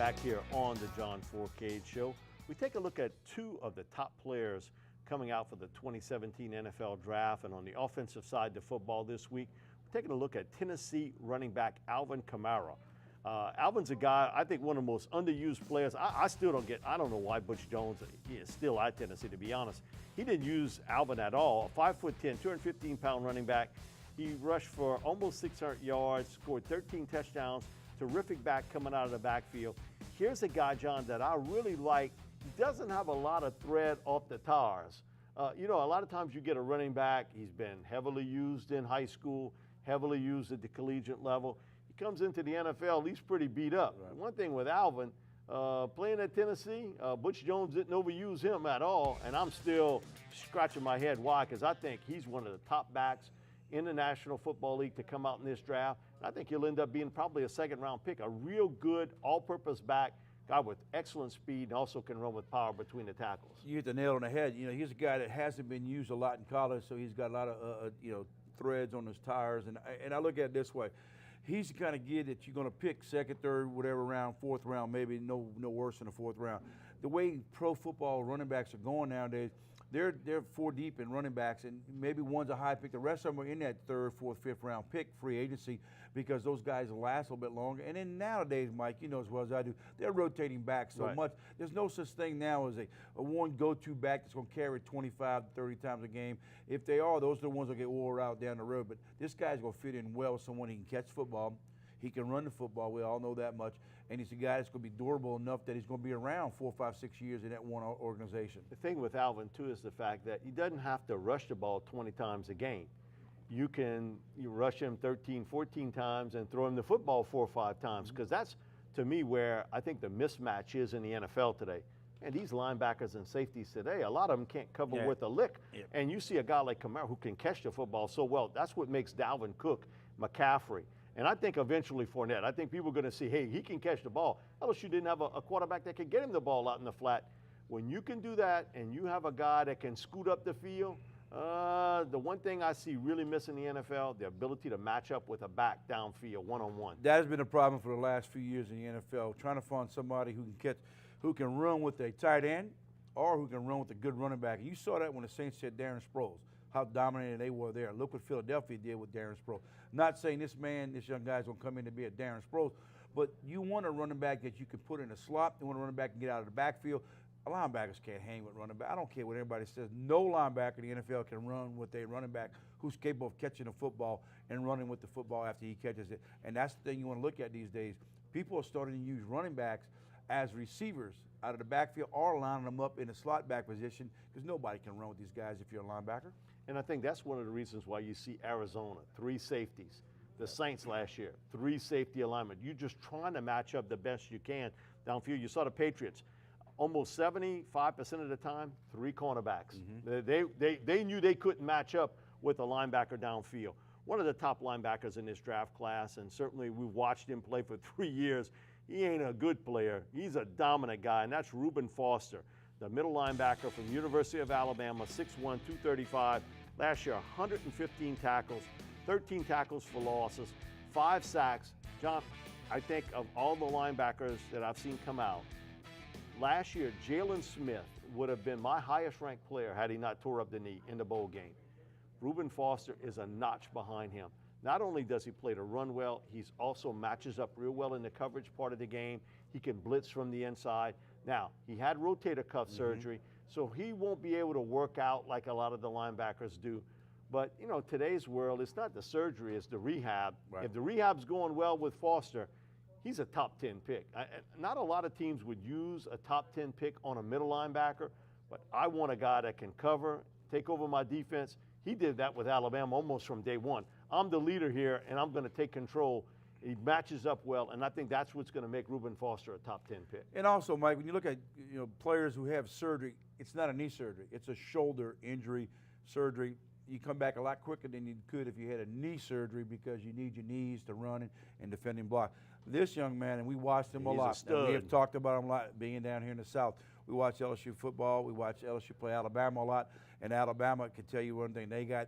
back here on the John Fourcade Show. We take a look at two of the top players coming out for the 2017 NFL Draft, and on the offensive side of football this week, we're taking a look at Tennessee running back Alvin Kamara. Alvin's a guy, I think one of the most underused players. I still don't get, I don't know why Butch Jones is still at Tennessee, to be honest. He didn't use Alvin at all. 5'10", 215-pound running back. He rushed for almost 600 yards, scored 13 touchdowns. Terrific back coming out of the backfield. Here's a guy, John, that I really like. He doesn't have a lot of thread off the tires. You know, a lot of times you get a running back. He's been heavily used in high school, heavily used at the collegiate level. He comes into the NFL, he's pretty beat up. Right. One thing with Alvin, playing at Tennessee, Butch Jones didn't overuse him at all, and I'm still scratching my head why, because I think he's one of the top backs in the National Football League to come out in this draft. And I think he'll end up being probably a second-round pick, a real good all-purpose back, guy with excellent speed and also can run with power between the tackles. You hit the nail on the head. You know, he's a guy that hasn't been used a lot in college, so he's got a lot of, threads on his tires. And I look at it this way. He's the kind of kid that you're going to pick second, third, whatever round, fourth round, maybe no worse than the fourth round. The way pro football running backs are going nowadays, they're four deep in running backs, and maybe one's a high pick. The rest of them are in that third, fourth, fifth round pick, free agency, because those guys last a little bit longer. And then nowadays, Mike, you know as well as I do, they're rotating back so much. There's no such thing now as a one go-to back that's going to carry 25 to 30 times a game. If they are, those are the ones that get wore out down the road. But this guy's going to fit in well with someone. He can catch football. He can run the football. We all know that much. And he's a guy that's going to be durable enough that he's going to be around 4, 5, 6 years in that one organization. The thing with Alvin, too, is the fact that he doesn't have to rush the ball 20 times a game. You rush him 13, 14 times and throw him the football 4 or 5 times, because that's, to me, where I think the mismatch is in the NFL today. And these linebackers and safeties today, a lot of them can't cover with a lick. And you see a guy like Kamara who can catch the football so well. That's what makes Dalvin Cook, McCaffrey, and I think eventually Fournette. I think people are going to see, hey, he can catch the ball. LSU didn't have a quarterback that could get him the ball out in the flat. When you can do that and you have a guy that can scoot up the field, the one thing I see really missing in the NFL, the ability to match up with a back downfield one-on-one. That has been a problem for the last few years in the NFL, trying to find somebody who can run with a tight end or who can run with a good running back. And you saw that when the Saints had Darren Sproles, how dominated they were there. Look what Philadelphia did with Darren Sproles. Not saying this young guy's going to come in to be a Darren Sproles, but you want a running back that you can put in a slot. You want a running back and get out of the backfield. Linebackers can't hang with running back. I don't care what everybody says. No linebacker in the NFL can run with a running back who's capable of catching the football and running with the football after he catches it. And that's the thing you want to look at these days. People are starting to use running backs as receivers out of the backfield or lining them up in a slot back position, because nobody can run with these guys if you're a linebacker. And I think that's one of the reasons why you see Arizona, 3 safeties. The Saints last year, 3 safety alignment. You're just trying to match up the best you can downfield. You saw the Patriots, almost 75% of the time, 3 cornerbacks. They knew they couldn't match up with a linebacker downfield. One of the top linebackers in this draft class, and certainly we've watched him play for 3 years. He ain't a good player. He's a dominant guy, and that's Reuben Foster, the middle linebacker from the University of Alabama, 6'1", 235. Last year, 115 tackles, 13 tackles for losses, 5 sacks. John, I think of all the linebackers that I've seen come out, last year, Jalen Smith would have been my highest ranked player had he not tore up the knee in the bowl game. Reuben Foster is a notch behind him. Not only does he play to run well, he's also matches up real well in the coverage part of the game. He can blitz from the inside. Now, he had rotator cuff surgery, so he won't be able to work out like a lot of the linebackers do. But, you know, today's world, it's not the surgery, it's the rehab. Right. If the rehab's going well with Foster, he's a top 10 pick. Not a lot of teams would use a top 10 pick on a middle linebacker, but I want a guy that can cover, take over my defense. He did that with Alabama almost from day one. I'm the leader here, and I'm going to take control. He matches up well, and I think that's what's going to make Reuben Foster a top 10 pick. And also, Mike, when you look at players who have surgery, it's not a knee surgery. It's a shoulder injury surgery. You come back a lot quicker than you could if you had a knee surgery, because you need your knees to run and defend and block. This young man, and we watched him a lot. We have talked about him a lot being down here in the South. We watch LSU football. We watch LSU play Alabama a lot. And Alabama can tell you one thing. They got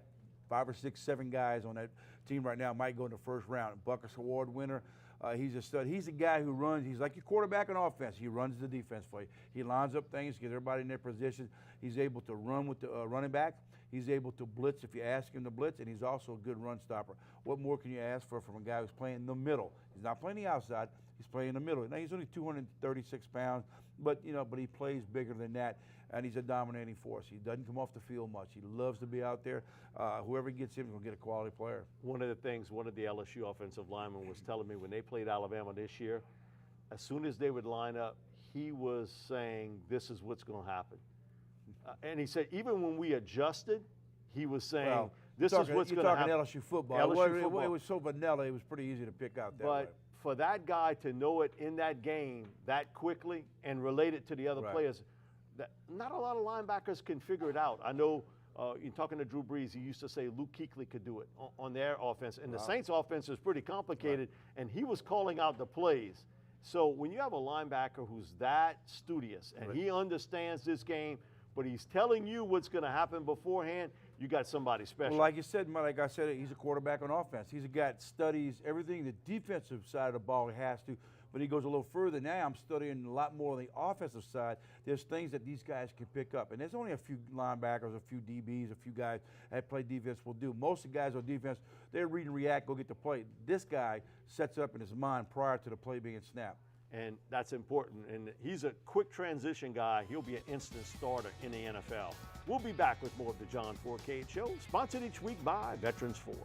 5 or 6, 7 guys on that team right now might go in the first round. Buckets Award winner. He's a stud. He's a guy who runs. He's like your quarterback on offense. He runs the defense for you. He lines up things, gets everybody in their position. He's able to run with the running back. He's able to blitz if you ask him to blitz, and he's also a good run stopper. What more can you ask for from a guy who's playing in the middle? He's not playing the outside. He's playing in the middle. Now, he's only 236 pounds, but he plays bigger than that, and he's a dominating force. He doesn't come off the field much. He loves to be out there. Whoever gets him is going to get a quality player. One of the things, one of the LSU offensive linemen was telling me when they played Alabama this year, as soon as they would line up, he was saying, this is what's going to happen. And he said, even when we adjusted, he was saying, this is what's going to happen. You're talking LSU football. LSU It was so vanilla, it was pretty easy to pick out that way. But for that guy to know it in that game that quickly and relate it to the other players, not a lot of linebackers can figure it out. I know you're talking to Drew Brees, he used to say Luke Kuechly could do it on their offense. And the Saints offense is pretty complicated, and he was calling out the plays. So when you have a linebacker who's that studious and he understands this game, but he's telling you what's going to happen beforehand, you got somebody special. Well, like you said, like I said, he's a quarterback on offense. He's a guy that studies everything the defensive side of the ball he has to, but he goes a little further. Now I'm studying a lot more on the offensive side. There's things that these guys can pick up, and there's only a few linebackers, a few DBs, a few guys that play defense will do. Most of the guys on defense, they read and react, go get the play. This guy sets up in his mind prior to the play being snapped. And that's important. And he's a quick transition guy. He'll be an instant starter in the NFL. We'll be back with more of the John Fourcade Show, sponsored each week by Veterans Ford.